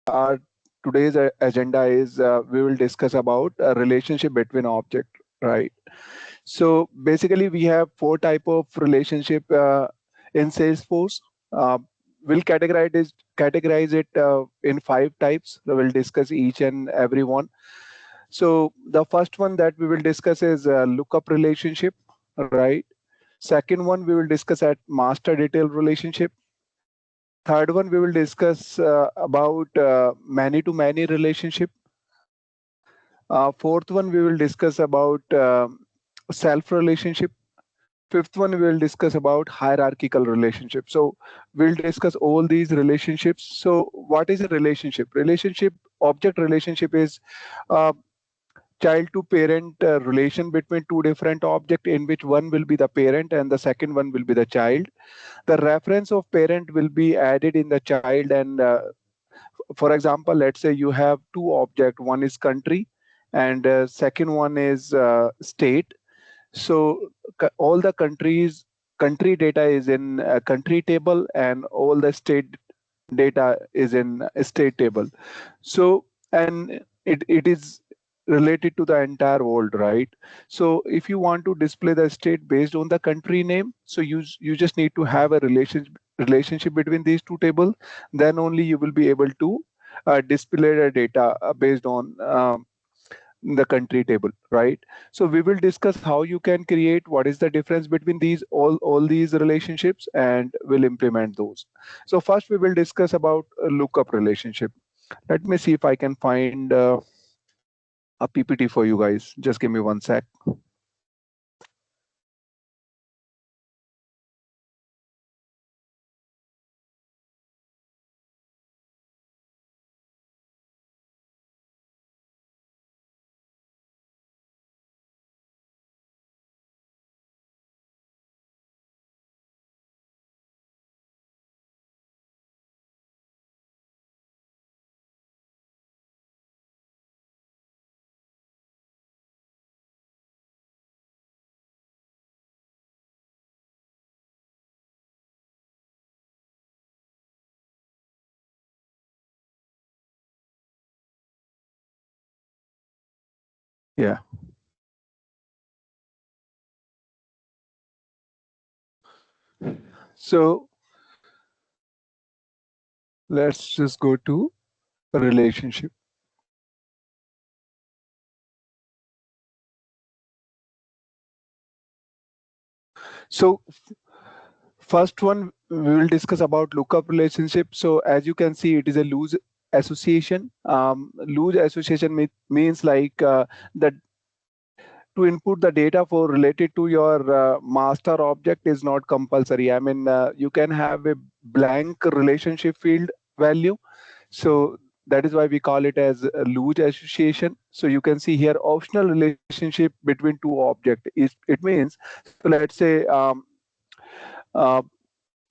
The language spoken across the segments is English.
our today's agenda is we will discuss about a relationship between object, right? So basically, we have four type of relationship in Salesforce. Uh, we'll categorize it in five types. So we'll discuss each and every one. So the first one that we will discuss is lookup relationship, right? Second one we will discuss at master detail relationship. Third one we will discuss about many-to-many relationship. Fourth one we will discuss about self relationship. Fifth one we will discuss about hierarchical relationship. So we'll discuss all these relationships. So what is a relationship? Relationship, object relationship is uh, child to parent relation between two different objects in which one will be the parent and the second one will be the child. The reference of parent will be added in the child, and for example, let's say you have two objects, one is country and second one is state. So all the country data is in a country table and all the state data is in a state table. So and it is related to the entire world, right? So if you want to display the state based on the country name, so you just need to have a relationship between these two tables. Then only you will be able to display the data based on the country table, right? So we will discuss how you can create, what is the difference between these all these relationships, and we'll implement those. So first we will discuss about a lookup relationship. Let me see if I can find a PPT for you guys. Just give me one sec. Yeah. So let's just go to relationship. So first one we will discuss about lookup relationship. So as you can see, it is a loose association. Loose association means like that to input the data for related to your master object is not compulsory. I mean, you can have a blank relationship field value. So that is why we call it as a loose association. So you can see here optional relationship between two objects. It means, so let's say uh,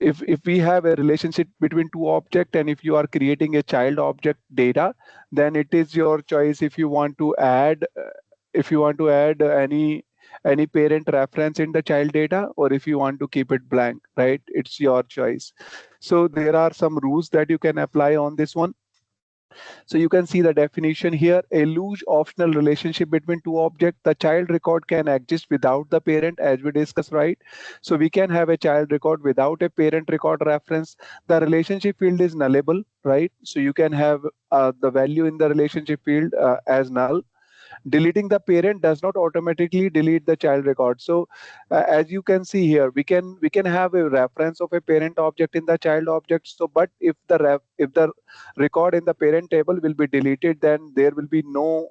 if we have a relationship between two objects, and if you are creating a child object data, then it is your choice if you want to add any parent reference in the child data, or if you want to keep it blank, right? It's your choice. So there are some rules that you can apply on this one. So you can see the definition here: a loose optional relationship between two objects. The child record can exist without the parent, as we discussed, right? So we can have a child record without a parent record reference. The relationship field is nullable, right? So you can have the value in the relationship field as null. Deleting the parent does not automatically delete the child record. So as you can see here, we can have a reference of a parent object in the child object. So but if the record in the parent table will be deleted, then there will be no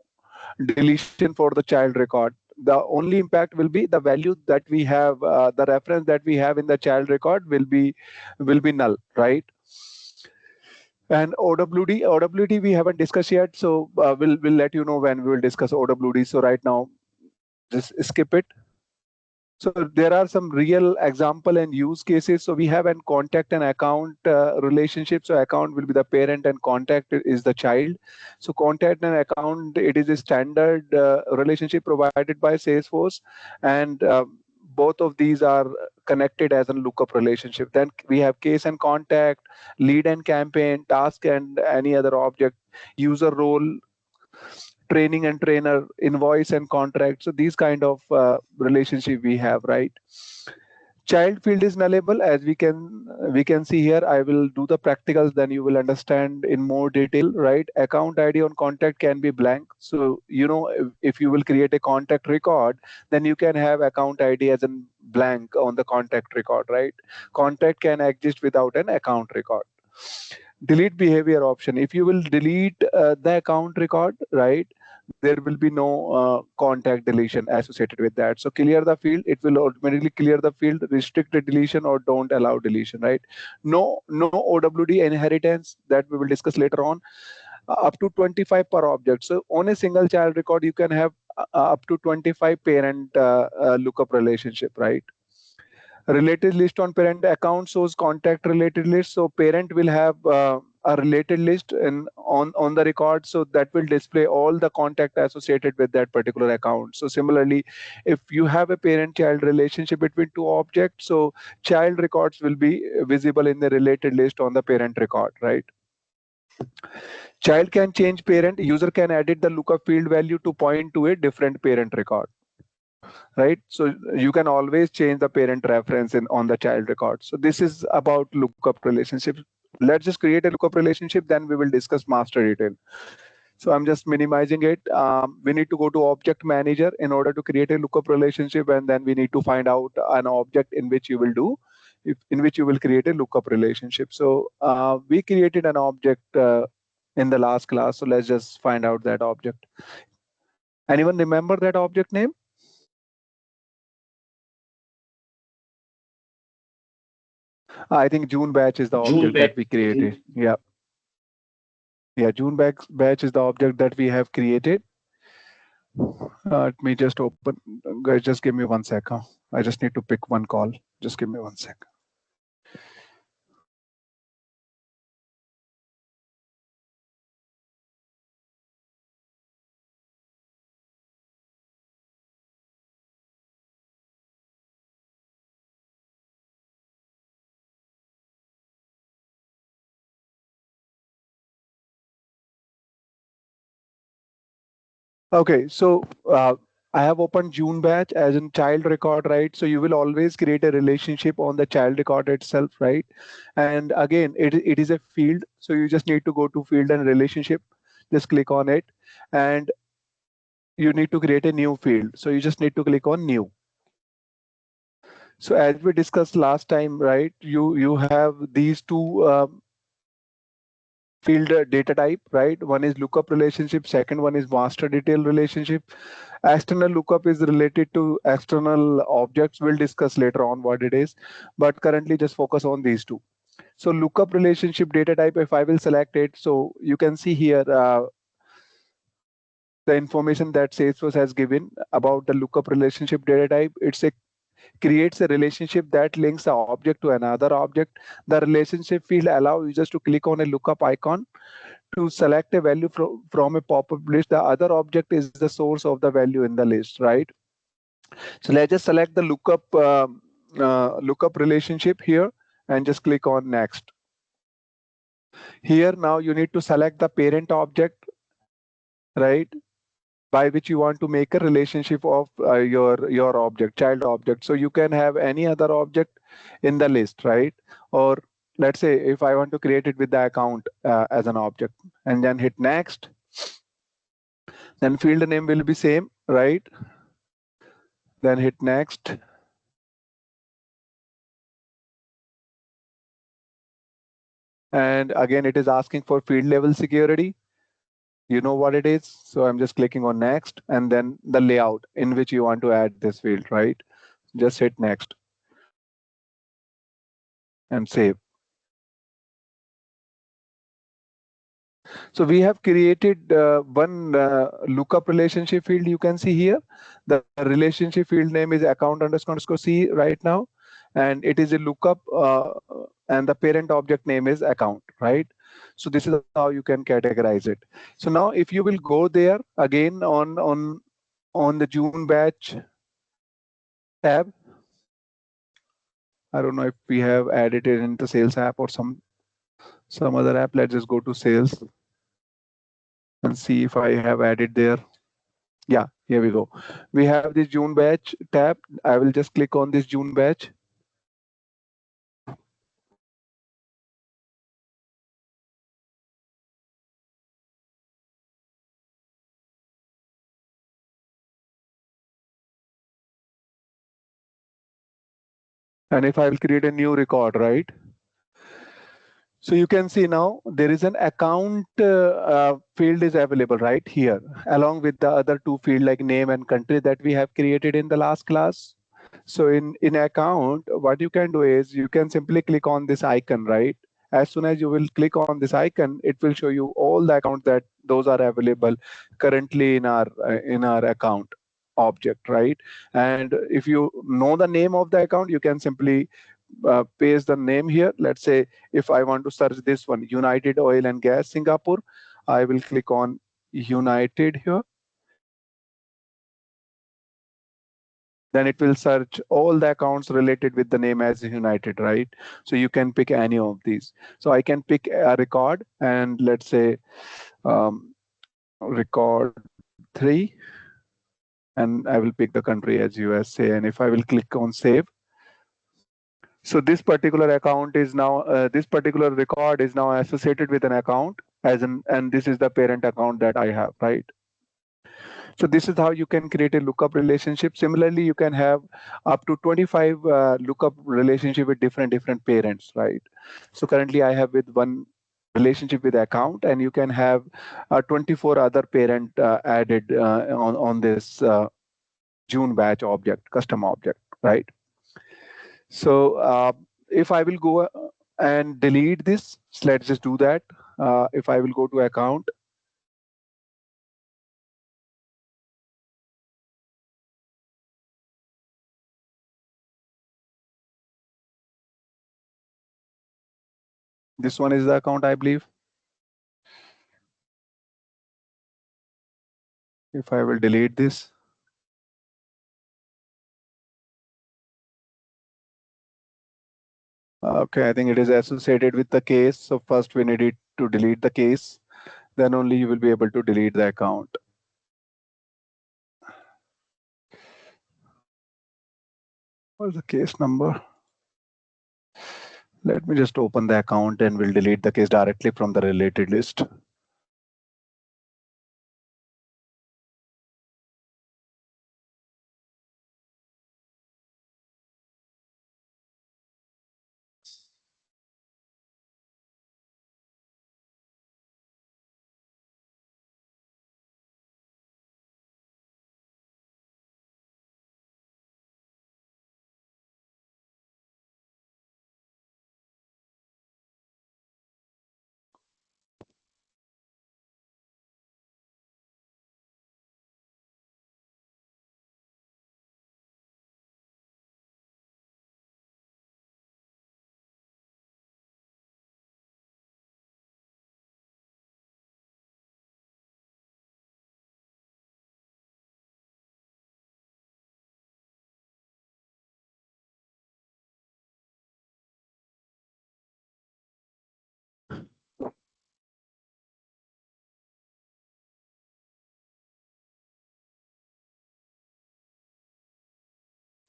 deletion for the child record. The only impact will be the value that we have, the reference that we have in the child record will be null, right? And OWD we haven't discussed yet, so we'll let you know when we will discuss OWD. So right now, just skip it. So there are some real example and use cases. So we have an contact and account relationship. So account will be the parent and contact is the child. So contact and account, it is a standard relationship provided by Salesforce, and both of these are connected as a lookup relationship. Then we have case and contact, lead and campaign, task and any other object, user role, training and trainer, invoice and contract. So these kind of relationship we have, right? Child field is nullable, as we can see here. I will do the practicals, then you will understand in more detail, right? Account ID on contact can be blank. So if you will create a contact record, then you can have account ID as in blank on the contact record, right? Contact can exist without an account record. Delete behavior option. If you will delete the account record, right, there will be no contact deletion associated with that. So clear the field, it will automatically clear the field, restrict the deletion or don't allow deletion, right? No OWD inheritance, that we will discuss later on. Up to 25 per object. So on a single child record, you can have up to 25 parent lookup relationship, right? Related list on parent account shows contact related list. So parent will have a related list on the record, so that will display all the contact associated with that particular account. So similarly, if you have a parent child relationship between two objects, so child records will be visible in the related list on the parent record, right? Child can change parent, user can edit the lookup field value to point to a different parent record, right? So you can always change the parent reference on the child record. So this is about lookup relationships. Let's just create a lookup relationship, then we will discuss master detail. So I'm just minimizing it. We need to go to object manager in order to create a lookup relationship, and then we need to find out an object in which you will create a lookup relationship. So we created an object in the last class. So let's just find out that object. Anyone remember that object name? I think June batch is the object that we created. Yeah. June batch is the object that we have created. Let me just open. Guys, just give me 1 second. I just need to pick one call. Just give me 1 second. Okay, so I have opened June batch as in child record, right? So you will always create a relationship on the child record itself, right? And again, it is a field. So you just need to go to field and relationship, just click on it, and you need to create a new field. So you just need to click on new. So as we discussed last time, right, you have these two field data type, right? One is lookup relationship, second one is master detail relationship. External lookup is related to external objects. We'll discuss later on what it is, but currently just focus on these two. So lookup relationship data type, if I will select it, so you can see here the information that Salesforce has given about the lookup relationship data type. Creates a relationship that links an object to another object. The relationship field allows users to click on a lookup icon to select a value from a pop-up list. The other object is the source of the value in the list, right? So let's just select the lookup relationship here and just click on next. Here now you need to select the parent object, right, by which you want to make a relationship of your object, child object. So you can have any other object in the list, right? Or let's say if I want to create it with the account as an object, and then hit next, then field name will be same, right? Then hit next. And again, it is asking for field level security. You know what it is. So I'm just clicking on next, and then the layout in which you want to add this field, right? Just hit next and save. So we have created one lookup relationship field. You can see here the relationship field name is account_c right now, and it is a lookup and the parent object name is account, right? So this is how you can categorize it. So now if you will go there again on the June batch tab, I don't know if we have added it into sales app or some other app. Let's just go to sales and see if I have added there. Yeah, here we go. We have this June batch tab. I will just click on this June batch. And if I will create a new record, right? So you can see now there is an account field is available right here, along with the other two field like name and country that we have created in the last class. So in account, what you can do is you can simply click on this icon, right? As soon as you will click on this icon, it will show you all the accounts that those are available currently in our account object, right? And if you know the name of the account, you can simply paste the name here. Let's say if I want to search this one, United Oil and Gas Singapore, I will click on United here. Then it will search all the accounts related with the name as United, right? So you can pick any of these. So I can pick a record and let's say record 3, and I will pick the country as USA. And if I will click on save, so this particular account is now, this particular record is now associated with an account and this is the parent account that I have, right? So this is how you can create a lookup relationship. Similarly, you can have up to 25 lookup relationship with different parents, right? So currently I have with one relationship with account, and you can have 24 other parent added on this June batch object, custom object, right? So if I will go and delete this, so let's just do that. If I will go to account, this one is the account, I believe. If I will delete this, okay, I think it is associated with the case. So first we need it to delete the case. Then only you will be able to delete the account. What's the case number? Let me just open the account and we'll delete the case directly from the related list.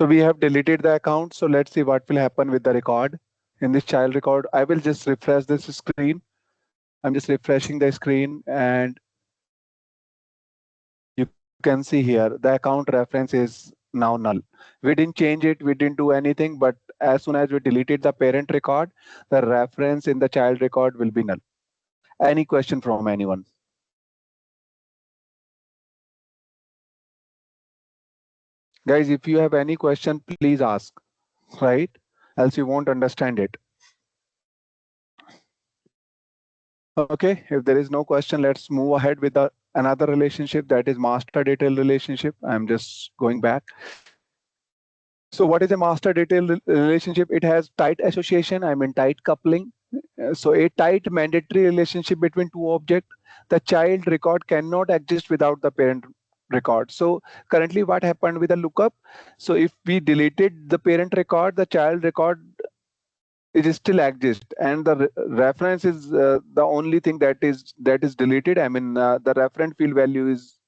So we have deleted the account. So let's see what will happen with the record. In this child record, I will just refresh this screen. I'm just refreshing the screen and you can see here the account reference is now null. We didn't change it, we didn't do anything, but as soon as we deleted the parent record, the reference in the child record will be null. Any question from anyone? Guys, if you have any question, please ask, right? Else you won't understand it. Okay, if there is no question, let's move ahead with another relationship, that is master detail relationship. I'm just going back. So what is a master detail relationship? It has tight association, I mean tight coupling. So a tight mandatory relationship between two objects. The child record cannot exist without the parent record. So currently what happened with the lookup? So if we deleted the parent record, the child record it is still exists, and the reference is the only thing that is deleted. I mean, the reference field value is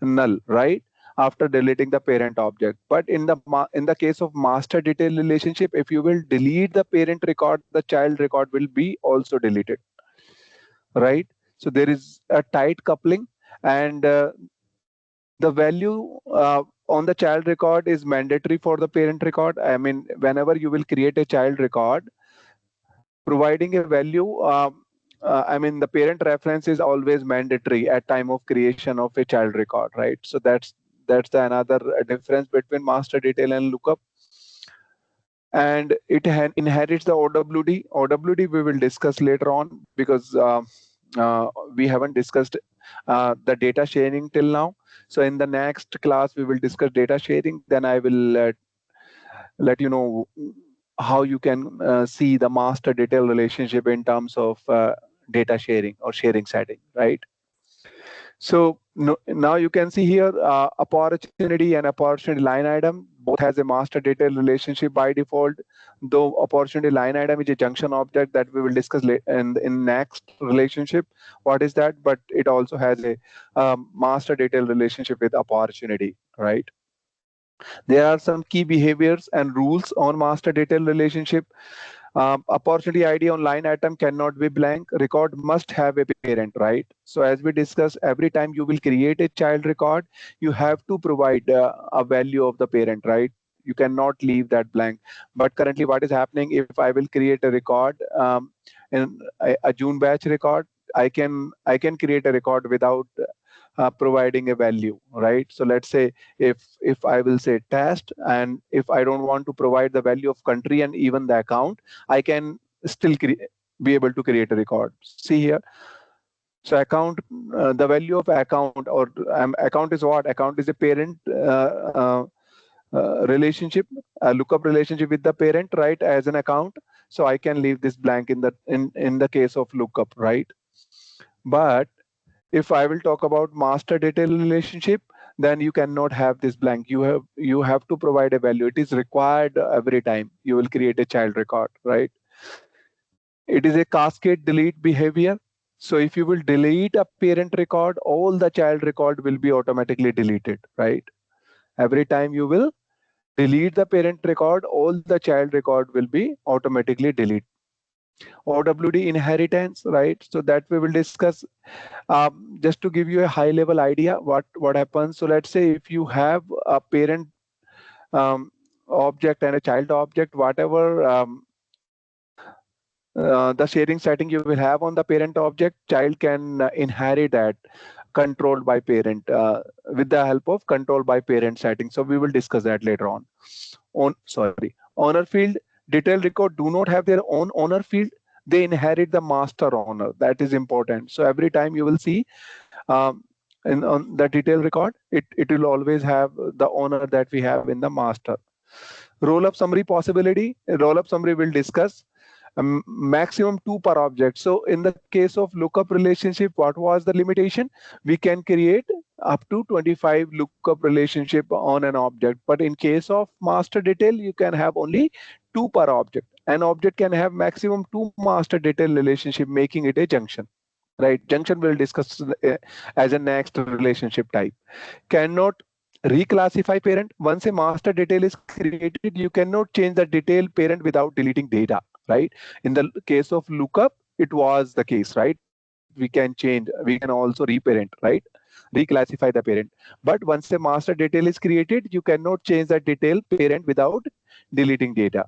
null, right? After deleting the parent object. But in in the case of master detail relationship, if you will delete the parent record, the child record will be also deleted, right? So there is a tight coupling, and the value on the child record is mandatory for the parent record. I mean, whenever you will create a child record, providing a value, I mean, the parent reference is always mandatory at time of creation of a child record, right? So that's the another difference between master detail and lookup. And it inherits the OWD. OWD we will discuss later on, because we haven't discussed the data sharing till now. So in the next class we will discuss data sharing. Then I will let you know how you can see the master detail relationship in terms of data sharing or sharing setting, right? So now you can see here opportunity and opportunity line item both has a master detail relationship by default, though opportunity line item is a junction object that we will discuss in next relationship. What is that? But it also has a master detail relationship with opportunity, right? There are some key behaviors and rules on master detail relationship. Opportunity ID on line item cannot be blank. Record must have a parent, right? So as we discussed, every time you will create a child record, you have to provide a value of the parent, right? You cannot leave that blank. But currently, what is happening, if I will create a record in a June batch record, I can create a record without providing a value, right? So let's say if I will say test, and if I don't want to provide the value of country and even the account, I can still be able to create a record. See here. So account, the value of account, or account is what? Account is a parent relationship, a lookup relationship with the parent, right? As an account. So I can leave this blank in the case of lookup, right? But if I will talk about master detail relationship, then you cannot have this blank. You have to provide a value. It is required every time you will create a child record, right? It is a cascade delete behavior. So if you will delete a parent record, all the child record will be automatically deleted, right? Every time you will delete the parent record, all the child record will be automatically deleted. OWD inheritance, right? So that we will discuss. Just to give you a high level idea what happens. So let's say if you have a parent object and a child object, whatever the sharing setting you will have on the parent object, child can inherit that controlled by parent with the help of control by parent setting. So we will discuss that later on. Owner field, detailed record do not have their own owner field. They inherit the master owner. That is important. So every time you will see on the detail record, it will always have the owner that we have in the master. Roll up summary possibility. Roll up summary will discuss maximum 2 per object. So in the case of lookup relationship, what was the limitation? We can create up to 25 lookup relationship on an object. But in case of master detail, you can have only 2 per object. An object can have maximum 2 master detail relationship, making it a junction. Right? Junction will discuss as a next relationship type. Cannot reclassify parent. Once a master detail is created, you cannot change the detail parent without deleting data, right? In the case of lookup, it was the case, right? We can change, we can also reparent, right? Reclassify the parent. But once a master detail is created, you cannot change the detail parent without deleting data.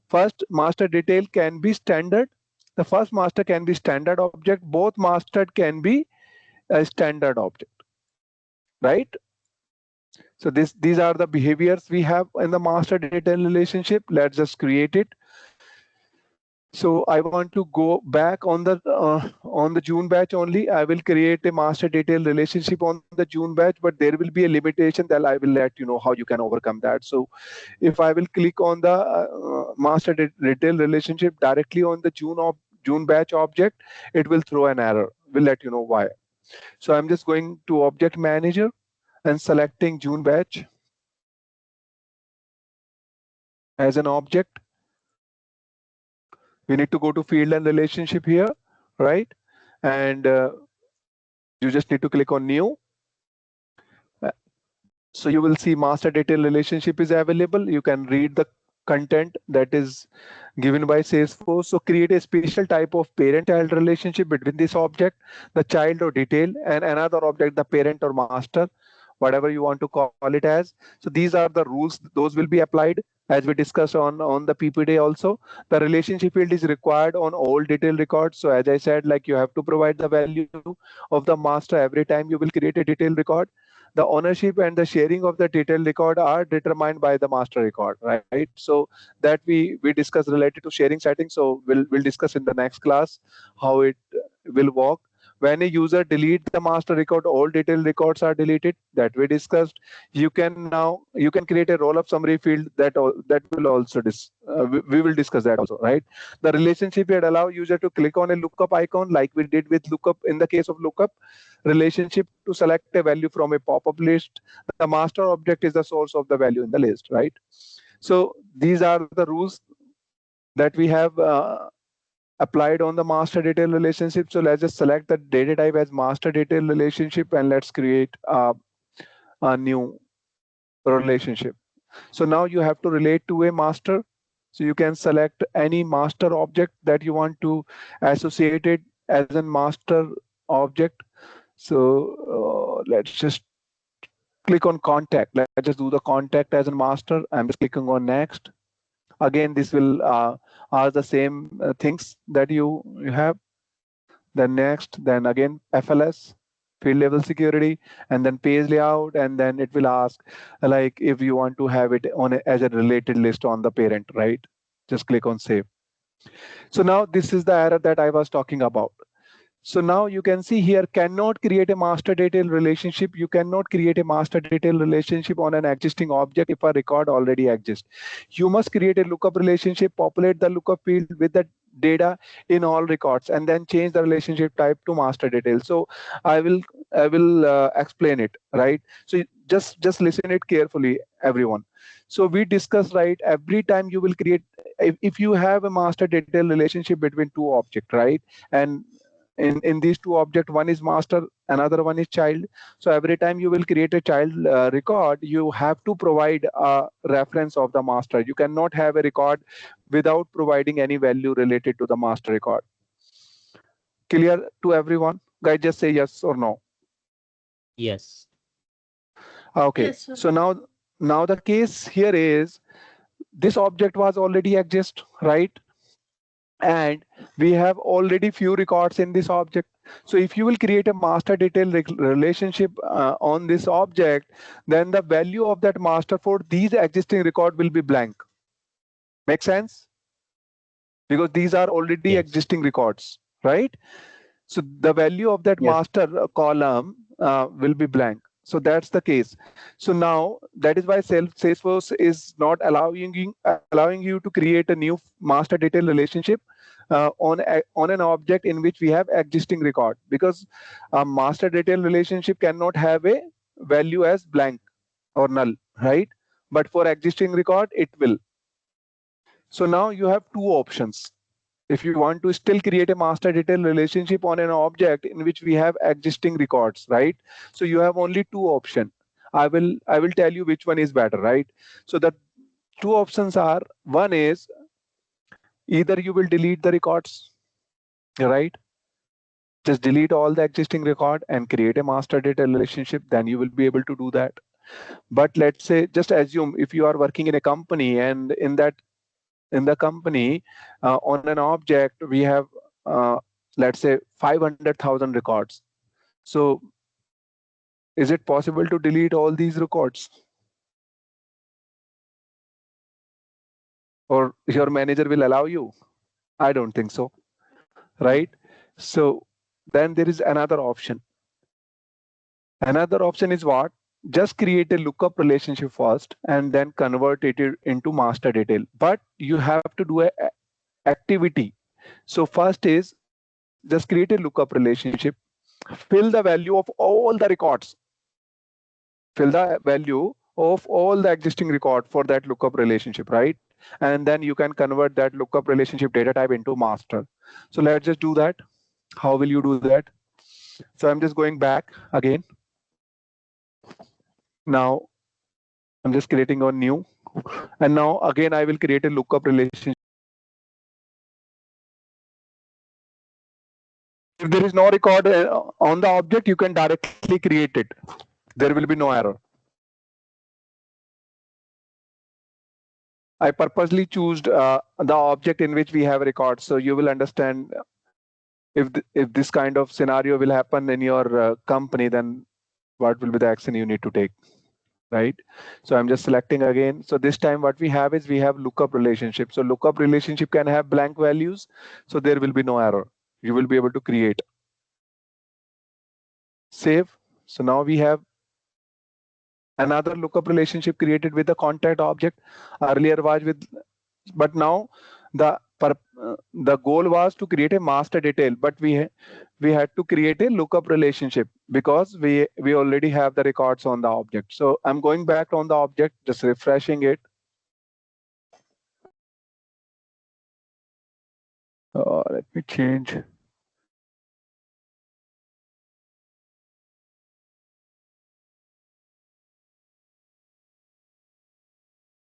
First master detail can be standard. The first master can be standard object. Both master can be a standard object, right? So these are the behaviors we have in the master detail relationship. Let's just create it. So I want to go back on the June batch only. I will create a master detail relationship on the June batch, but there will be a limitation that I will let you know how you can overcome that. So if I will click on the master detail relationship directly on the June batch object, it will throw an error. We'll let you know why. So I'm just going to object manager and selecting June batch as an object. We need to go to field and relationship here, right? And you just need to click on new. So you will see master detail relationship is available. You can read the content that is given by Salesforce. So create a special type of parent-child relationship between this object, the child or detail, and another object, the parent or master, whatever you want to call it as. So these are the rules. Those will be applied as we discussed on the PPD also. The relationship field is required on all detail records. So as I said, like you have to provide the value of the master every time you will create a detail record. The ownership and the sharing of the detail record are determined by the master record, right? So that we discuss related to sharing settings. So we'll discuss in the next class how it will work. When a user delete the master record, all detail records are deleted, that we discussed. You can create a roll up summary field that will also we will discuss that also, right? The relationship would allow user to click on a lookup icon like we did with lookup in the case of lookup relationship to select a value from a pop-up list. The master object is the source of the value in the list, right? So these are the rules that we have applied on the master detail relationship. So let's just select the data type as master detail relationship and let's create a new relationship. So now you have to relate to a master. So you can select any master object that you want to associate it as a master object. So let's just click on contact. Let's just do the contact as a master. I'm just clicking on next. Again, this will are the same things that you have. Then next, then again FLS, field level security, and then page layout, and then it will ask like if you want to have it as a related list on the parent, right? Just click on save. So now this is the error that I was talking about. So now you can see here, cannot create a master detail relationship. You cannot create a master detail relationship on an existing object if a record already exists. You must create a lookup relationship, populate the lookup field with the data in all records, and then change the relationship type to master detail. So I will explain it, right? So just listen it carefully, everyone. So we discuss, right, every time you will create, if you have a master detail relationship between two objects, right? And in these two objects, one is master, another one is child. So every time you will create a child record, you have to provide a reference of the master. You cannot have a record without providing any value related to the master record. Clear to everyone? Guys, just say yes or no. Yes. Okay. Yes, sir. So now the case here is this object was already exist, right? And we have already few records in this object. So if you will create a master detail relationship on this object, then the value of that master for these existing record will be blank. Make sense? Because these are already Yes. existing records, right? So the value of that Yes. master column will be blank. So that's the case. So now that is why Salesforce is not allowing you to create a new master detail relationship on an object in which we have existing record, because a master detail relationship cannot have a value as blank or null, right? But for existing record, it will. So now you have two options. If you want to still create a master detail relationship on an object in which we have existing records, right? So you have only two options. I will tell you which one is better, right? So the two options are, one is either you will delete the records, right? Just delete all the existing record and create a master data relationship, then you will be able to do that. But let's say, just assume if you are working in a company, and in the company on an object we have let's say 500,000 records. So is it possible to delete all these records? Or your manager will allow you? I don't think so, right? So then there is another option. Another option is what? Just create a lookup relationship first and then convert it into master detail. But you have to do a activity. So first is just create a lookup relationship, fill the value of all the records, fill the value of all the existing record for that lookup relationship, right? and then you can convert that lookup relationship data type into master. So let's just do that. How will you do that? So I'm just going back again. Now I'm just creating a new, and now again I will create a lookup relationship. If there is no record on the object, you can directly create it. There will be no error. I purposely chose the object in which we have records, so you will understand if this kind of scenario will happen in your company, then what will be the action you need to take, right? So I'm just selecting again. So this time what we have is we have lookup relationship. So lookup relationship can have blank values, so there will be no error. You will be able to create. Save. So now we have another lookup relationship created with the contact object. Earlier was with, but now the the goal was to create a master detail, but we had to create a lookup relationship because we already have the records on the object. So I'm going back on the object, just refreshing it. Let me change.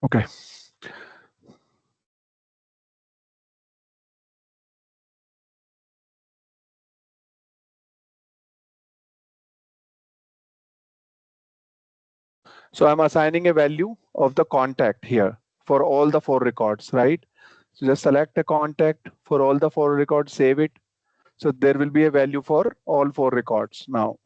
Okay. So I'm assigning a value of the contact here for all the 4 records, right? So just select a contact for all the 4 records, save it. So there will be a value for all 4 records now.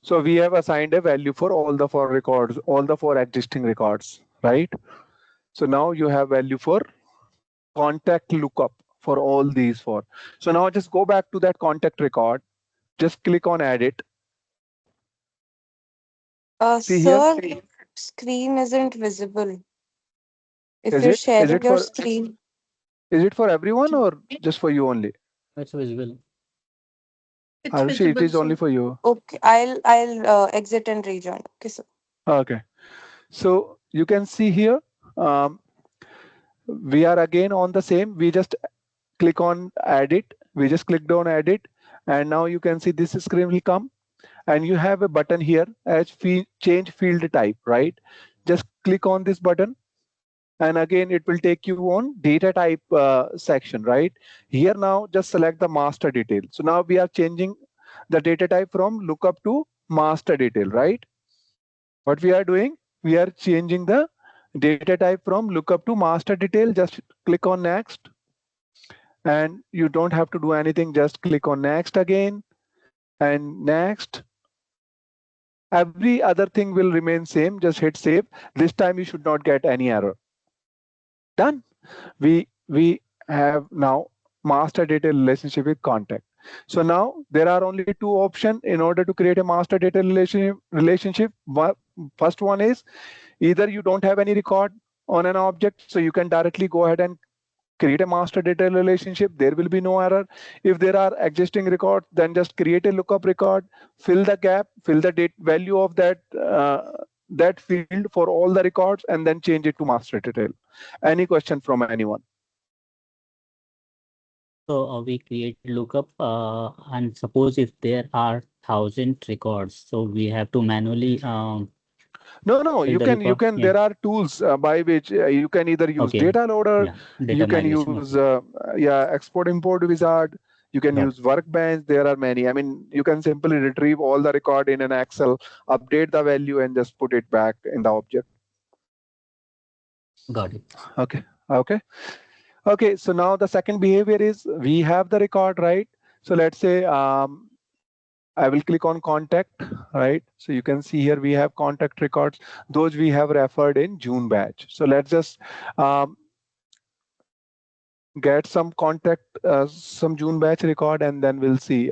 So we have assigned a value for all the 4 records, all the 4 existing records, right? So now you have value for contact lookup for all these 4. So now just go back to that contact record, just click on edit. See here, Sir, screen isn't visible. If is you're it sharing your screen, is it for everyone or just for you only? It's visible. Arushi, it is only for you. okay, I'll exit and rejoin. Okay, sir. Okay. So you can see here, um, we are again on the same. We just click on edit. We just clicked on edit, and now you can see this screen will come, and you have a button here as change field type, right? Just click on this button, and again it will take you on data type section, right? Here now just select the master detail. So now we are changing the data type from lookup to master detail, right? What we are doing, we are changing the data type from lookup to master detail. Just click on next, and you don't have to do anything. Just click on next again, and next. Every other thing will remain same. Just hit save. This time you should not get any error. Done. We have now master data relationship with contact. So now there are only 2 options in order to create a master data relationship. First one is either you don't have any record on an object, so you can directly go ahead and create a master data relationship. There will be no error. If there are existing records, then just create a lookup record, fill the gap, fill the date value of that field for all the records, and then change it to master detail. Any question from anyone? So we create lookup, and suppose if there are 1,000 records, so we have to manually No, fill you the can record. Yeah. there are tools by which you can either use Okay. data loader, Yeah. you Data can migration. use Okay. export import wizard, you can Got it. use workbench. There are many. I mean, you can simply retrieve all the record in an Excel, update the value, and just put it back in the object. Got it. Okay. Okay. So now the second behavior is we have the record, right? So let's say I will click on contact, right? So you can see here we have contact records. Those we have referred in June batch. So let's just um, get some contact, some June batch record, and then we'll see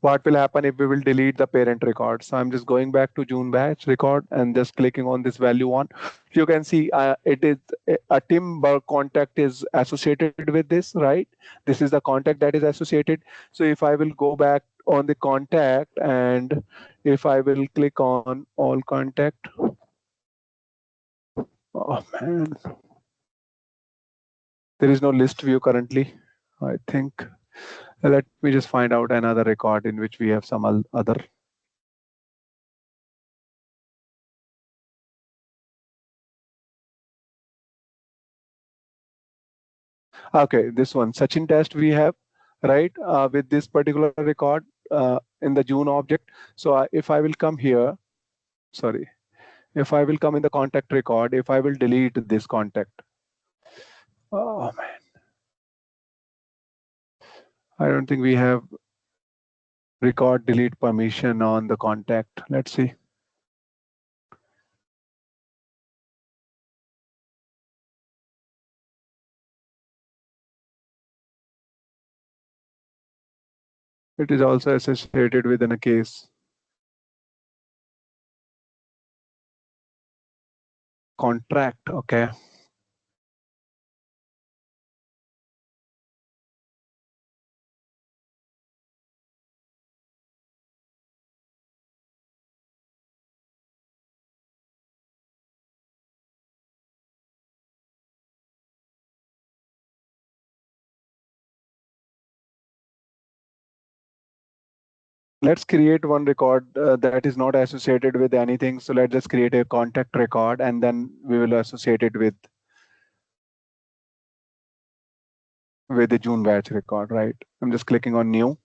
what will happen if we will delete the parent record. So I'm just going back to June batch record and just clicking on this value one. You can see it is a timber contact is associated with this, right? This is the contact that is associated. So if I will go back on the contact and if I will click on all contact, oh man, there is no list view currently. I think let me just find out another record in which we have some other. Okay, this one, Sachin test we have, right, with this particular record in the June object. So if I will come here, sorry, if I will come in the contact record, if I will delete this contact, oh man, I don't think we have record delete permission on the contact. Let's see. It is also associated within a case. Contract, okay. Let's create one record that is not associated with anything. So let's just create a contact record and then we will associate it with the June batch record, right? I'm just clicking on new.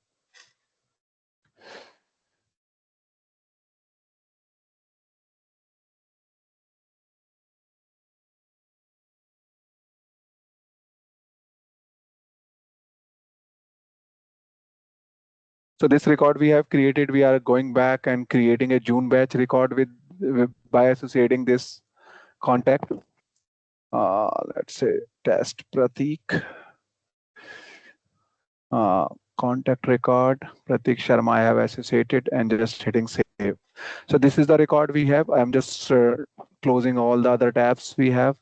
So this record we have created, we are going back and creating a June batch record with by associating this contact. Let's say test Prateek. Contact record, Prateek Sharma I have associated and just hitting save. So this is the record we have. I'm just closing all the other tabs we have.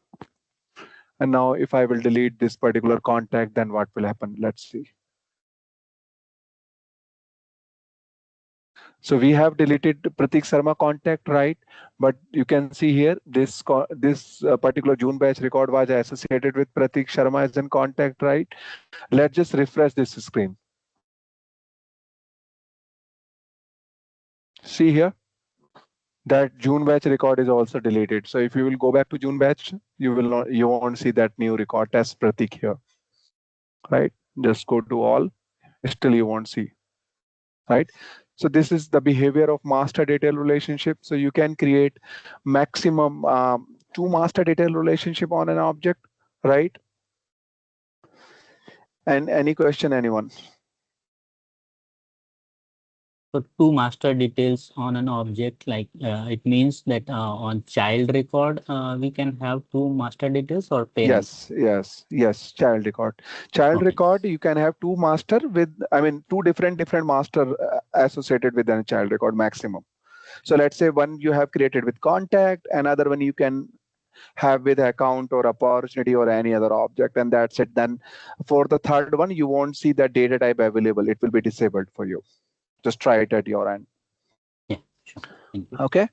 And now if I will delete this particular contact, then what will happen? Let's see. So we have deleted Prateek Sharma contact, right? But you can see here, this particular June batch record was associated with Prateek Sharma as in contact, right? Let's just refresh this screen. See here, that June batch record is also deleted. So if you will go back to June batch, you won't see that new record test Prateek here, right? Just go to all, still you won't see, right? So this is the behavior of master detail relationship. So you can create maximum 2 master detail relationship on an object, right? And any question, anyone? So two master details on an object, like it means that on child record, we can have two master details or parent. Yes, child record. Child Okay. record, you can have 2 master with, I mean, 2 different master associated with a child record maximum. So let's say one you have created with contact, another one you can have with account or opportunity or any other object, and that's it. Then for the third one, you won't see that data type available. It will be disabled for you. Just try it at your end. Yeah, sure. Thank you. Okay.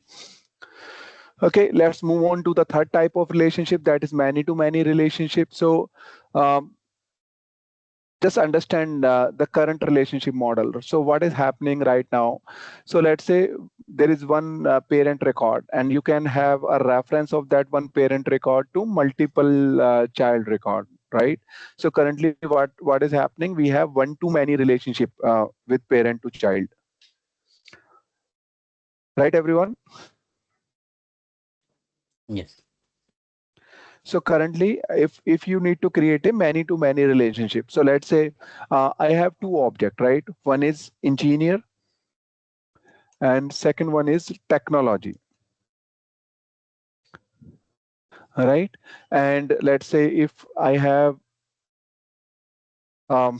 Okay, let's move on to the third type of relationship, that is many-to-many relationship. So just understand the current relationship model. So what is happening right now? So let's say there is one parent record, and you can have a reference of that one parent record to multiple child record, right? So currently what is happening, we have one-to-many relationship with parent to child, right, everyone? Yes. So currently, if you need to create a many-to-many relationship, so let's say I have 2 objects, right? One is engineer and second one is technology. right? And let's say if I have um,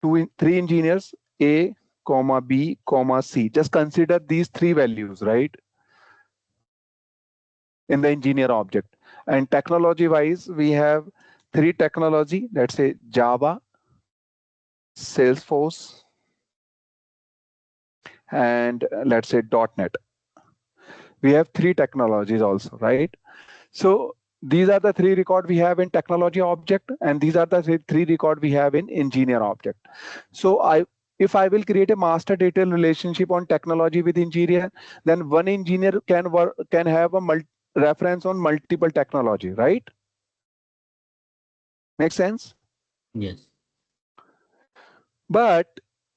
three engineers, A, comma B, comma C. Just consider these three values, right? In the engineer object. And technology wise, we have three technology, let's say Java, Salesforce, and let's say .NET. We have three technologies also, right? So these are the three record we have in technology object, and these are the three record we have in engineer object. So if I will create a master detail relationship on technology with engineer, then one engineer can have a reference on multiple technology, right? Make sense? Yes. But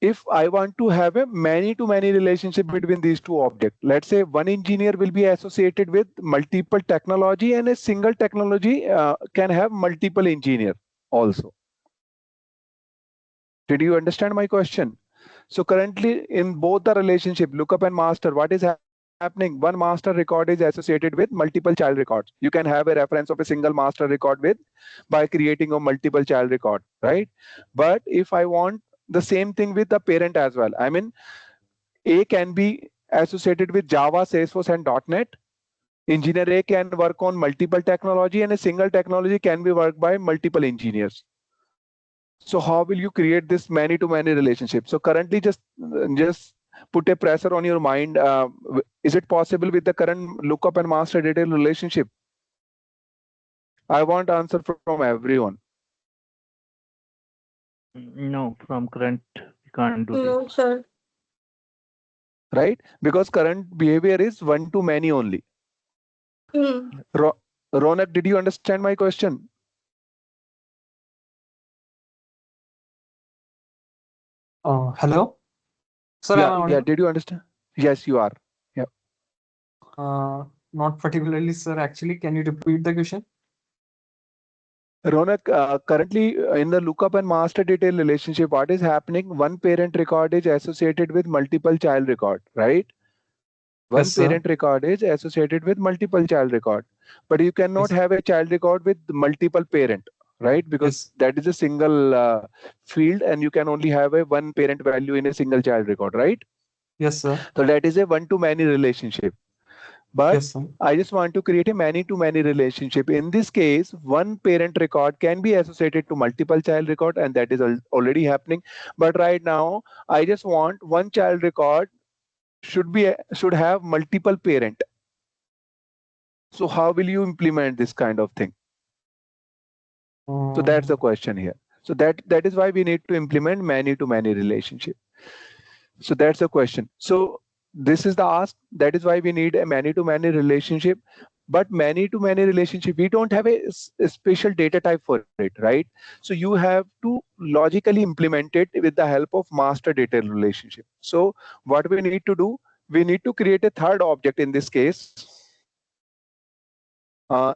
if I want to have a many-to-many relationship between these two objects, let's say one engineer will be associated with multiple technology, and a single technology can have multiple engineer also. Did you understand my question? So currently in both the relationship, lookup and master, what is happening? One master record is associated with multiple child records. You can have a reference of a single master record with by creating a multiple child record, right? But if I want the same thing with the parent as well, I mean, A can be associated with Java, Salesforce, and .NET. Engineer A can work on multiple technology, and a single technology can be worked by multiple engineers. So how will you create this many-to-many relationship? So currently, just put a pressure on your mind. Is it possible with the current lookup and master detail relationship? I want answer from everyone. No, from current we can't do this. No, sir. Right? Because current behavior is one to many only. Hmm. Ronak, did you understand my question? Hello, sir. Yeah, Am I yeah. audible? Did you understand? Yes, you are. Yeah. Not particularly, sir. Actually, can you repeat the question? Ronak, currently in the lookup and master detail relationship, what is happening? One parent record is associated with multiple child record, right? One Yes, sir. parent record is associated with multiple child record, but you cannot Yes, have a child record with multiple parent, right? Because yes, that is a single field, and you can only have a one parent value in a single child record, right? yes, sir. So that is a one to many relationship. But Yes, sir. I just want to create a many to many relationship. In this case, one parent record can be associated to multiple child record, and that is already happening. But right now, I just want one child record should have multiple parent. So how will you implement this kind of thing? So that's the Um, question here. So that is why we need to implement many to many relationship. So that's the question. So this is the ask. That is why we need a many to many relationship. But many to many relationship, we don't have a special data type for it, right? So you have to logically implement it with the help of master data relationship. So what we need to do, we need to create a third object in this case.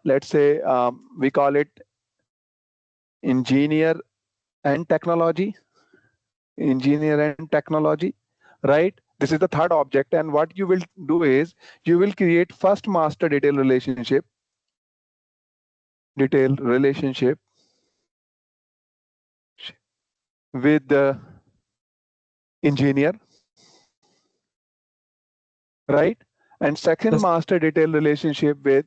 Let's say we call it engineer and technology, engineer and technology, right? This is the third object, and what you will do is you will create first master detail relationship with the engineer, right? And second yes, master detail relationship with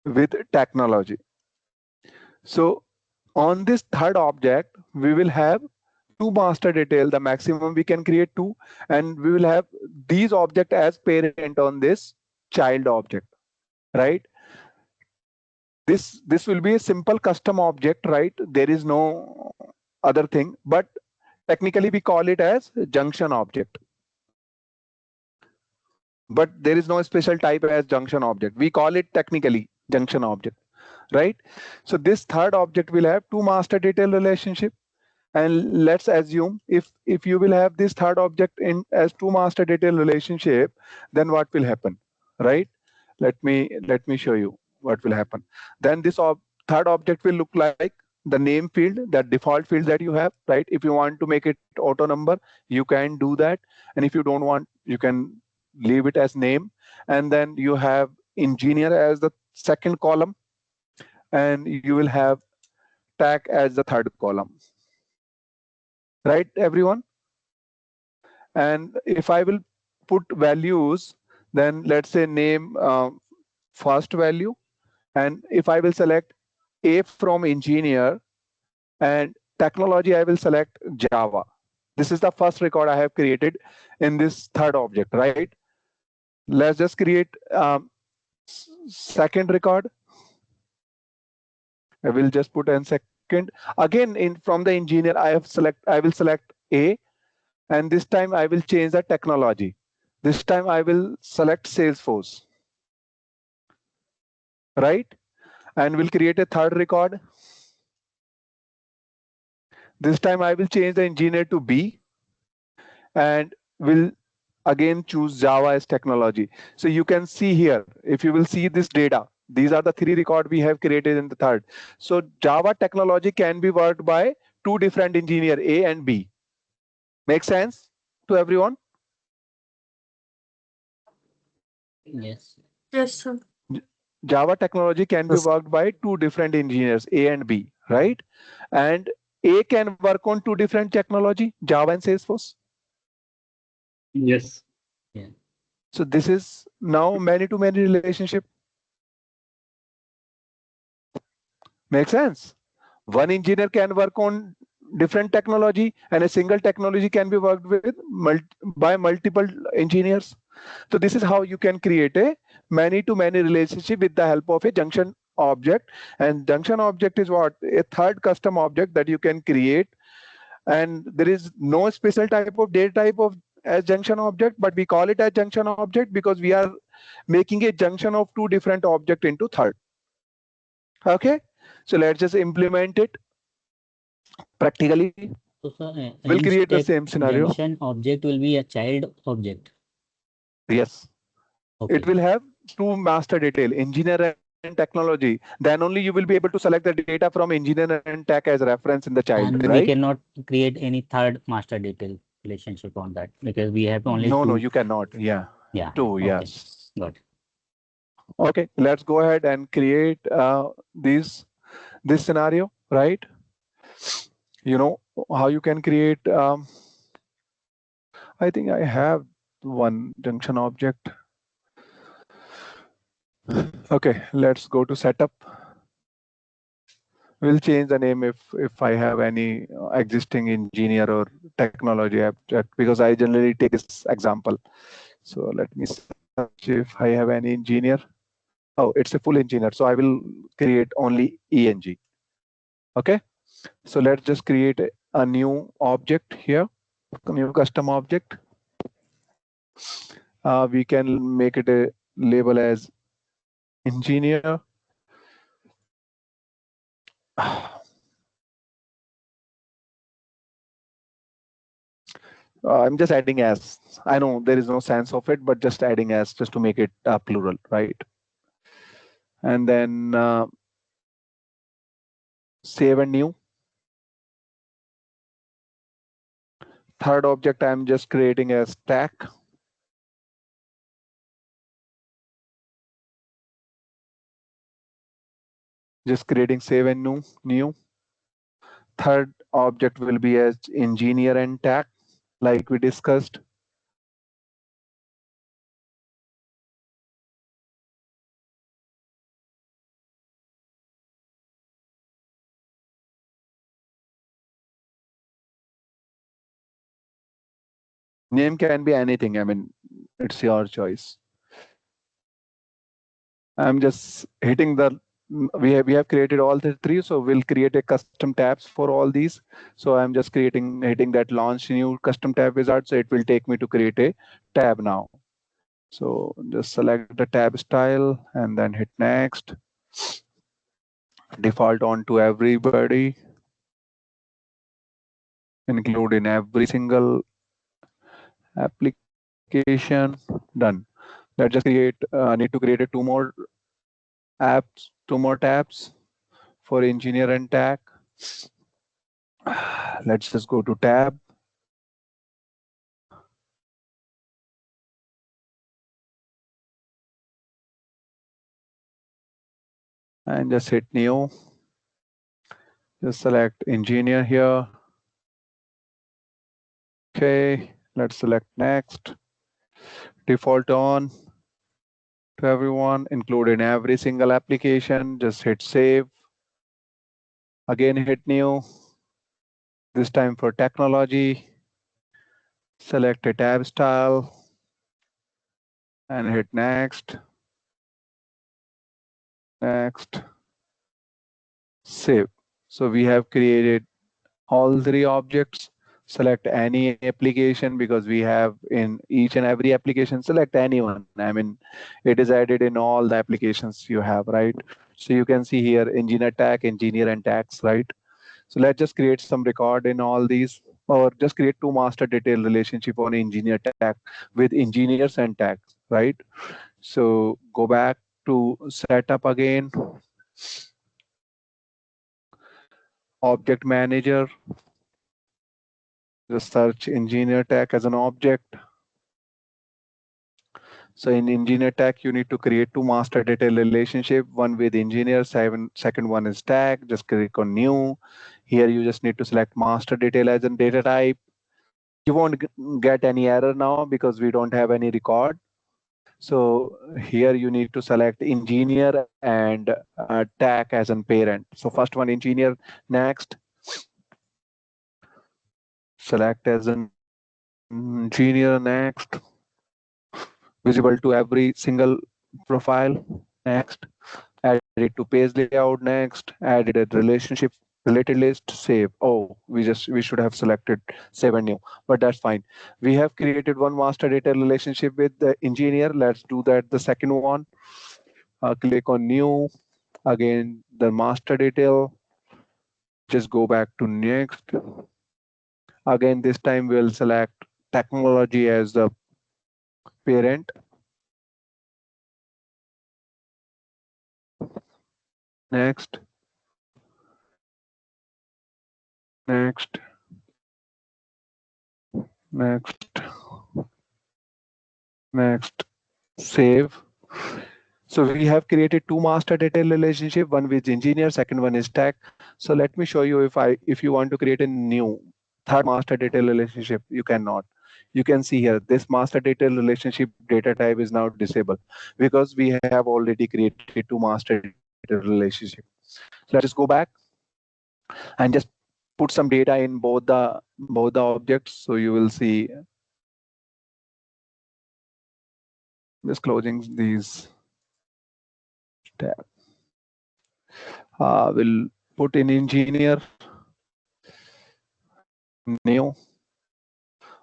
with technology. So on this third object, we will have two master detail. The maximum we can create two, and we will have these object as parent on this child object, right? This will be a simple custom object, right? There is no other thing, but technically we call it as junction object. But there is no special type as junction object. We call it technically junction object, right? So this third object will have two master detail relationship. And let's assume if you will have this third object in as two master detail relationship, then what will happen, right? Let me show you what will happen. Then this third object will look like the name field, that default field that you have, right? If you want to make it auto number, you can do that. And if you don't want, you can leave it as name. And then you have engineer as the second column, and you will have tag as the third column, right, everyone? And if I will put values, then let's say name first value, and if I will select A from engineer and technology, I will select Java. This is the first record I have created in this third object, right? Let's just create second record. I will just put in second. Again, in from the engineer, I will select A, and this time I will change the technology. This time I will select Salesforce, right? And we'll create a third record. This time I will change the engineer to B, and will again choose Java as technology. So you can see here, if you will see this data, these are the three records we have created in the third. So Java technology can be worked by two different engineer, A and B. Make sense to everyone? Yes. Yes, sir. Java technology can be Yes. worked by two different engineers, A and B, right? And A can work on two different technology, Java and Salesforce. Yes. Yeah. So this is now many-to-many relationship. Make sense? One engineer can work on different technology, and a single technology can be worked with by multiple engineers. So this is how you can create a many-to-many relationship with the help of a junction object. And junction object is what? A third custom object that you can create. And there is no special type of data type of as junction object, but we call it as junction object because we are making a junction of two different objects into third. Okay, so let's just implement it practically. So, sir, We'll in create the step same scenario. junction object will be a child object. Yes. Okay. It will have two master detail, engineer and technology. Then only you will be able to select the data from engineer and tech as reference in the child, And right? we cannot create any third master detail relationship on that because we have only No, two. you cannot. Yeah. Yeah. Two, Okay. yes. Got it. Okay, let's go ahead and create this scenario, right? You know how you can create. I think I have one junction object. Okay, let's go to setup. We'll change the name if I have any existing engineer or technology app because I generally take this example. So let me search if I have any engineer. Oh, it's a full engineer. So I will create only ENG. Okay. So let's just create a new object here, a new custom object. We can make it a label as engineer. I'm just adding as. I know there is no sense of it, but just adding as just to make it plural, right? And then save and new. Third object I'm just creating as stack. Just creating save and new. Third object will be as engineer and tag, like we discussed. Name can be anything. I mean, it's your choice. I'm just hitting the. We have created all the three, so we'll create a custom tabs for all these. So I'm just hitting that launch new custom tab wizard. So it will take me to create a tab now. So just select the tab style and then hit next. Default on to everybody, include in every single application. Done. Let's just need to create a two more tabs for engineer and tag. Let's just go to tab. And just hit new. Just select engineer here. Okay, let's select next. Default on to everyone, include in every single application. Just hit save. Again, hit new. This time for technology. Select a tab style and hit next. Next. Save. So we have created all three objects. Select any application because we have in each and every application, select anyone. I mean, it is added in all the applications you have, right? So you can see here engineer tag, engineer and tags, right? So let's just create some record in all these, or just create two master detail relationship on engineer tag with engineers and tags, right? So go back to setup again, object manager, just search engineer tag as an object. So in engineer tag, you need to create two master detail relationship, one with engineer, second one is tag. Just click on new. Here you just need to select master detail as a data type. You won't get any error now because we don't have any record. So here you need to select engineer and tag as a parent. So first one engineer, next. Select as an engineer, next. Visible to every single profile, next. Add it to page layout, next. Added a relationship related list, save. Oh, we should have selected save and new, but that's fine. We have created one master data relationship with the engineer. Let's do that the second one. Click on new. Again, the master detail. Just go back to next. Again, this time we'll select technology as the parent. Next. Next. Next. Next. Save. So we have created two master data relationship, one with engineer, second one is tag. So let me show you if you want to create a new third master data relationship, you cannot. You can see here this master data relationship data type is now disabled because we have already created two master data relationship. So let's just go back and just put some data in both the objects. So you will see just closing these tab. We'll put in engineer, new.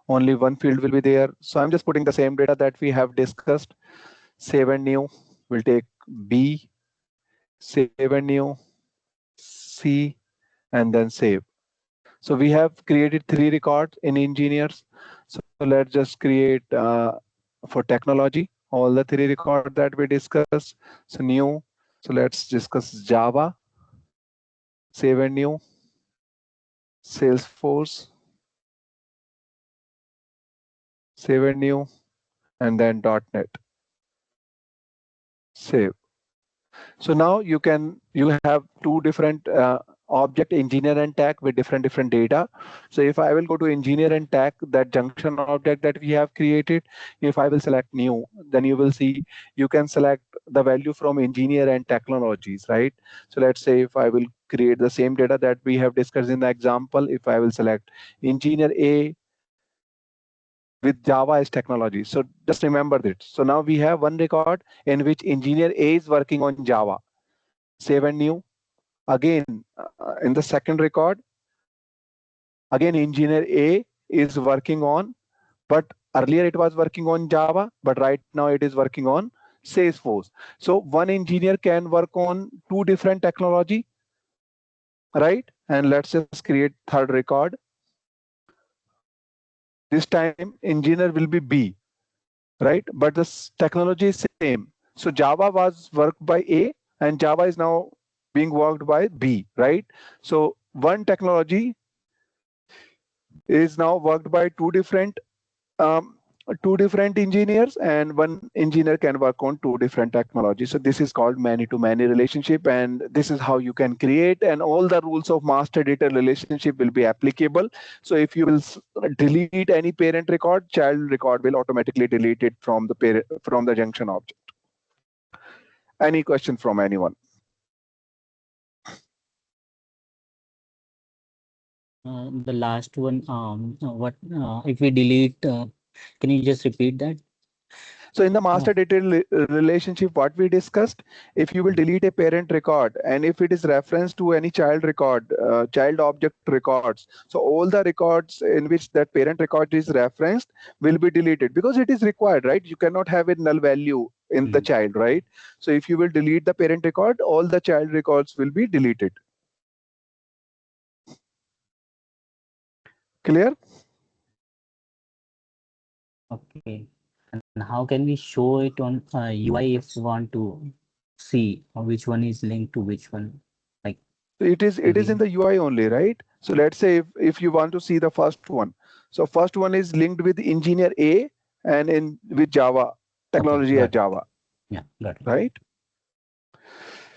Only one field will be there. So I'm just putting the same data that we have discussed. Save and new. We'll take B, save and new, C, and then save. So we have created three records in engineers. So let's just create for technology all the three records that we discussed. So new. So let's discuss Java, save and new, Salesforce, save and new, and then .NET. Save. So now you have two different object engineer and tag with different data. So if I will go to engineer and tag, that junction object that we have created, if I will select new, then you will see you can select the value from engineer and technologies, right? So let's say if I will create the same data that we have discussed in the example, if I will select engineer A with Java as technology. So just remember this. So now we have one record in which engineer A is working on Java. Save and new. Again, in the second record, again engineer A is working on, but earlier it was working on Java, but right now it is working on Salesforce. So one engineer can work on two different technology, right? And let's just create third record. This time engineer will be B, right? But this technology is same. So Java was worked by A and Java is now being worked by B, right? So one technology is now worked by um, two different engineers, and one engineer can work on two different technologies. So this is called many-to-many relationship, and this is how you can create, and all the rules of master data relationship will be applicable. So if you will delete any parent record, child record will automatically delete it from the junction object. Any question from anyone? The last one, what if we delete? Can you just repeat that? So in the master data relationship, what we discussed, if you will delete a parent record and if it is referenced to any child record, child object records, so all the records in which that parent record is referenced will be deleted because it is required, right? You cannot have a null value in the child, right? So if you will delete the parent record, all the child records will be deleted. Clear? Okay. And how can we show it on UI if we want to see which one is linked to which one? Like it is in the UI only, right? So let's say if you want to see the first one, so first one is linked with engineer A and in with Java technology at Java. Yeah, got it. Right?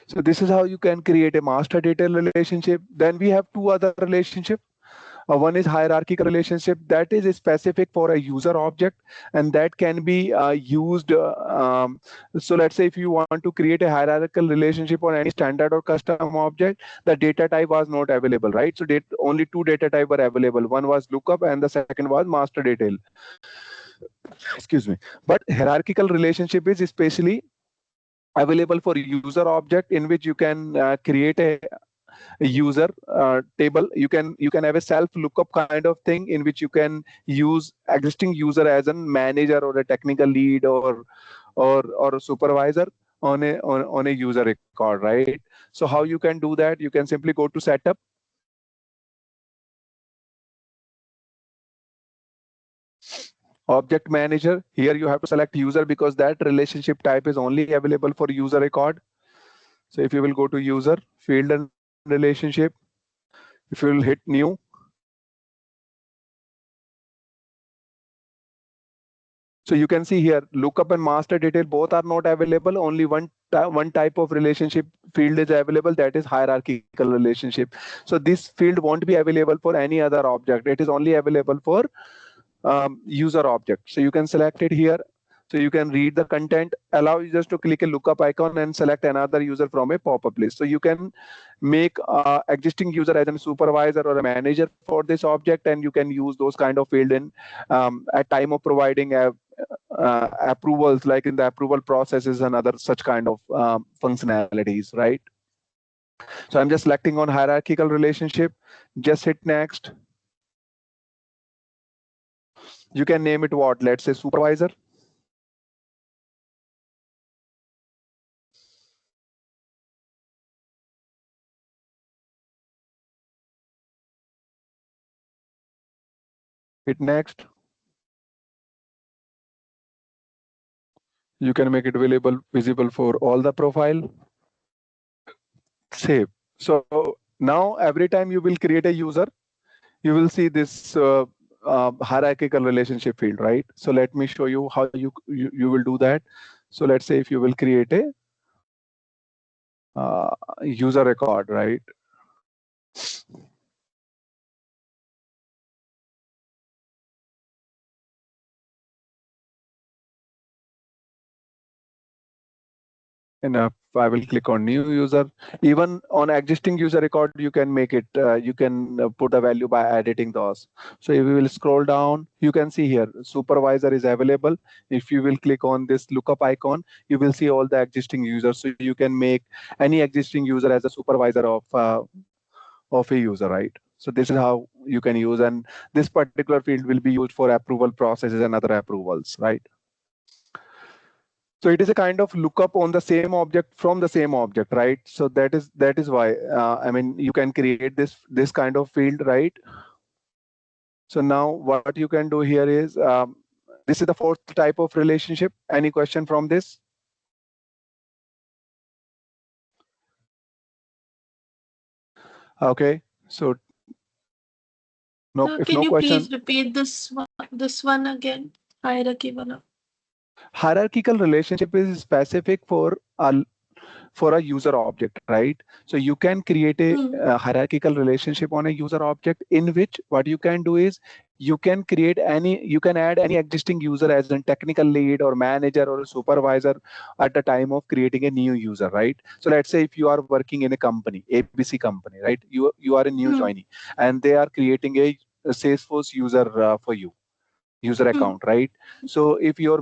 So this is how you can create a master data relationship. Then we have two other relationships. One is hierarchical relationship that is specific for a user object, and that can be used. So let's say if you want to create a hierarchical relationship on any standard or custom object, the data type was not available, right? So only two data type were available. One was lookup and the second was master detail. Excuse me. But hierarchical relationship is especially available for user object in which you can create a user table. You can have a self lookup kind of thing in which you can use existing user as a manager or a technical lead or a supervisor on a user record, right? So how you can do that? You can simply go to setup, object manager. Here you have to select user because that relationship type is only available for user record. So if you will go to user field and relationship, if you will hit new, so you can see here lookup and master detail both are not available. Only one type of relationship field is available, that is hierarchical relationship. So this field won't be available for any other object. It is only available for user object. So you can select it here. So you can read the content, allow users to click a lookup icon and select another user from a pop-up list. So you can make existing user as a supervisor or a manager for this object, and you can use those kind of field in at time of providing approvals, like in the approval processes and other such kind of functionalities, right? So I'm just selecting on hierarchical relationship, just hit next. You can name it what? Let's say supervisor. Hit next. You can make it visible for all the profile. Save. So now every time you will create a user, you will see this hierarchical relationship field, right? So let me show you how you will do that. So let's say if you will create a user record, right? And I will click on new user. Even on existing user record, you can make it, you can put a value by editing those. So if you will scroll down, you can see here, supervisor is available. If you will click on this lookup icon, you will see all the existing users. So you can make any existing user as a supervisor of a user, right? So this is how you can use, and this particular field will be used for approval processes and other approvals, right? So it is a kind of lookup on the same object from the same object, right? So that is why I mean you can create this kind of field, right? So now what you can do here is this is the fourth type of relationship. Any question from this? Okay, So no, So if can no you question, please repeat this one again? Hierarchy wala. hierarchical relationship is specific for a user object, right? So you can create Hmm. a hierarchical relationship on a user object, in which what you can do is you can add any existing user as a technical lead or manager or a supervisor at the time of creating a new user, right? So let's say if you are working in a company, ABC company, right? You are a new Hmm. joinee, and they are creating a Salesforce user for you, user Hmm. account, right? So if your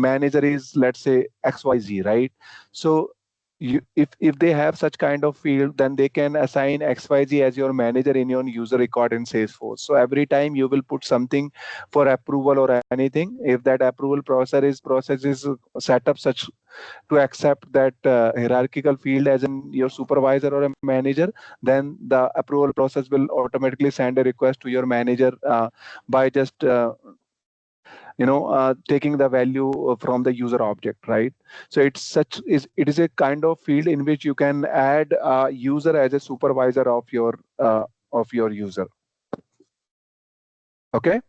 manager is, let's say, XYZ, right? So if they have such kind of field, then they can assign XYZ as your manager in your user record in Salesforce. So every time you will put something for approval or anything, if that approval process is set up such to accept that hierarchical field as in your supervisor or a manager, then the approval process will automatically send a request to your manager by just taking the value from the user object, right? So it is a kind of field in which you can add a user as a supervisor of your user. Okay.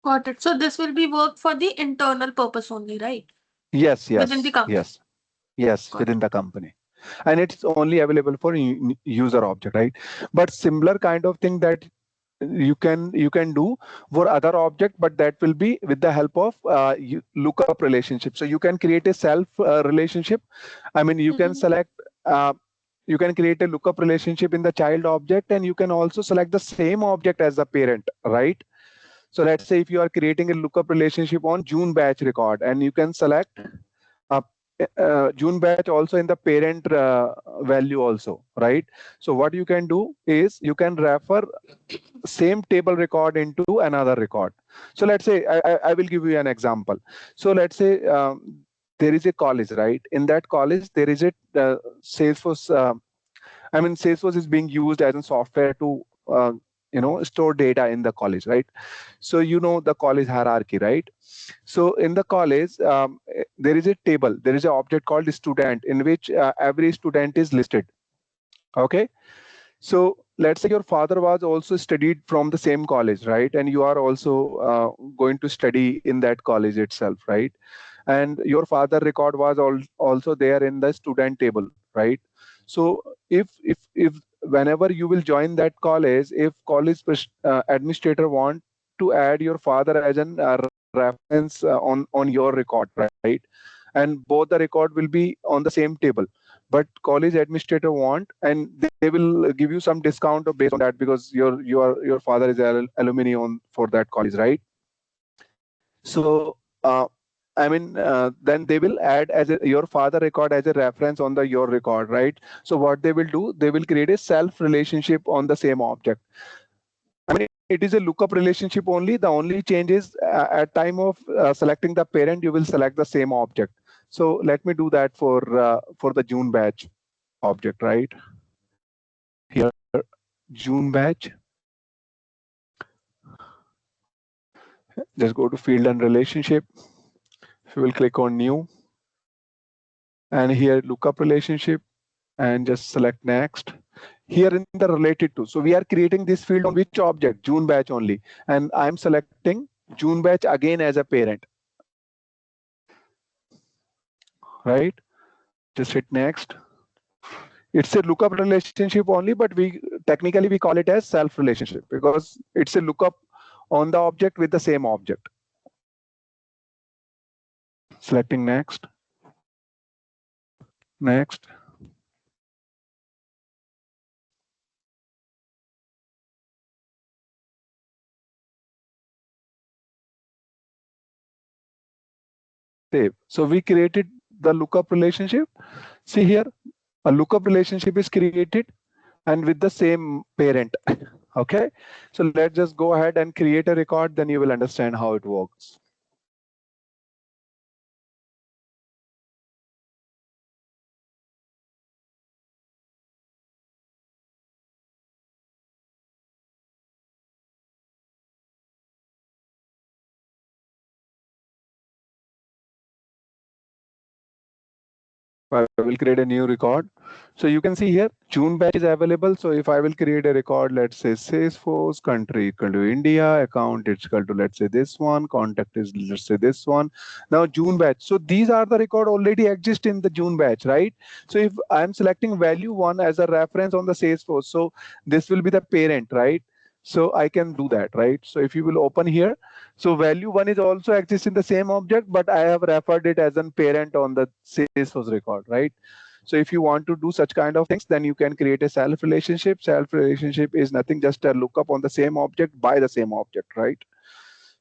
Got it. So this will be work for the internal purpose only, right? Yes, Within the yes, company. yes, yes, Got within it. the company. And it's only available for user object, right? But similar kind of thing that you can do for other object, but that will be with the help of lookup relationship. So you can create a self relationship. I mean, you can Mm-hmm. select you can create a lookup relationship in the child object, and you can also select the same object as the parent, right? So let's say if you are creating a lookup relationship on June batch record, and you can select uh, June batch also in the parent value also, right? So what you can do is you can refer same table record into another record. So let's say I will give you an example. So let's say there is a college, right? In that college there is a Salesforce. I mean, Salesforce is being used as a software to store data in the college, right? So the college hierarchy, right? So in the college, there is a table, there is an object called student, in which every student is listed. Okay. So let's say your father was also studied from the same college, right? And you are also going to study in that college itself, right? And your father record was also there in the student table, right? So if whenever you will join that college, if college administrator want to add your father as an reference on your record, right? And both the record will be on the same table, but college administrator want, and they will give you some discount based on that, because your father is alumni on for that college, right? So then they will add your father record as a reference on the your record, right? So what they will do, they will create a self relationship on the same object. I mean, it is a lookup relationship only. The only change is at time of selecting the parent, you will select the same object. So let me do that for the June batch object, right? Here, June batch. Just go to field and relationship. We will click on new, and here lookup relationship, and just select next. Here in the related to, so we are creating this field on which object? June batch only, and I'm selecting June batch again as a parent, right? Just hit next. It's a lookup relationship only, but we technically we call it as self relationship because it's a lookup on the object with the same object. Selecting next. Next. Save. So we created the lookup relationship. See here, a lookup relationship is created and with the same parent. Okay. So let's just go ahead and create a record, then you will understand how it works. I will create a new record. So you can see here June batch is available. So if I will create a record, let's say Salesforce, country equal to India, account it's equal to, let's say this one, contact is, let's say this one. Now June batch. So these are the record already exist in the June batch, right? So if I'm selecting value one as a reference on the Salesforce, so this will be the parent, right? So I can do that, right? So if you will open here, so value one is also exists in the same object, but I have referred it as a parent on the Salesforce record, right? So if you want to do such kind of things, then you can create a self relationship. Self relationship is nothing just a lookup on the same object by the same object, right?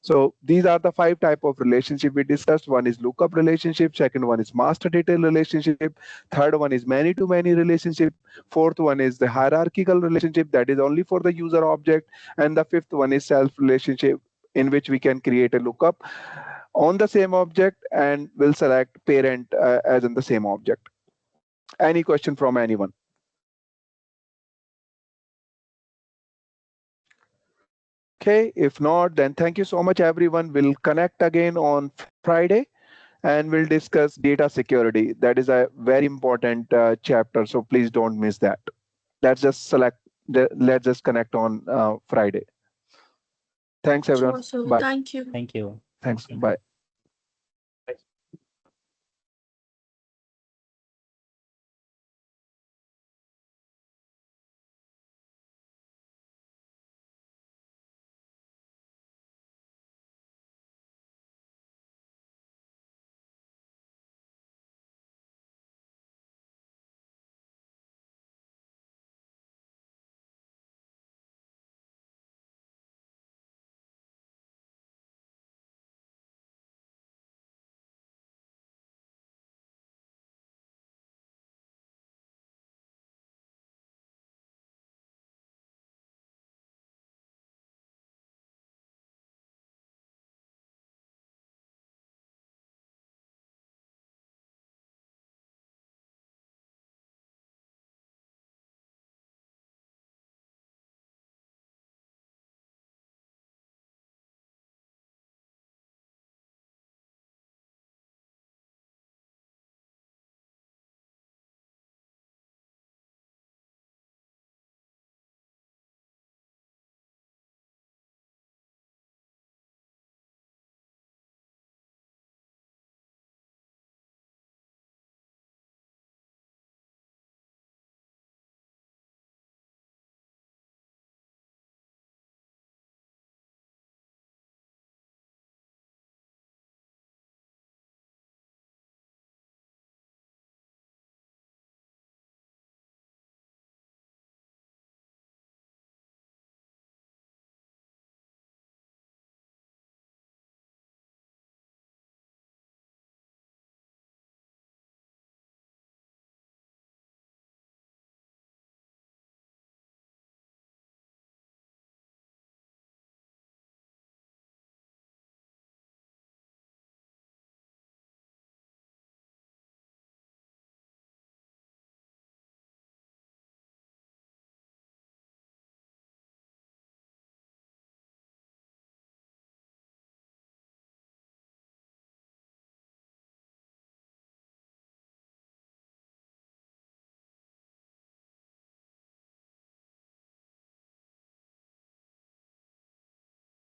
So these are the 5 type of relationship we discussed. One is lookup relationship. Second one is master detail relationship. Third one is many to many relationship. Fourth one is the hierarchical relationship that is only for the user object. And the fifth one is self relationship, in which we can create a lookup on the same object and will select parent as in the same object. Any question from anyone? Okay, if not, then thank you so much, everyone. We'll connect again on Friday and we'll discuss data security. That is a very important chapter, so please don't miss that. Let's just let's just connect on Friday. Thanks, everyone. Sure, sir. Bye. Thank you. Thank you. Thanks. Thank you. Bye.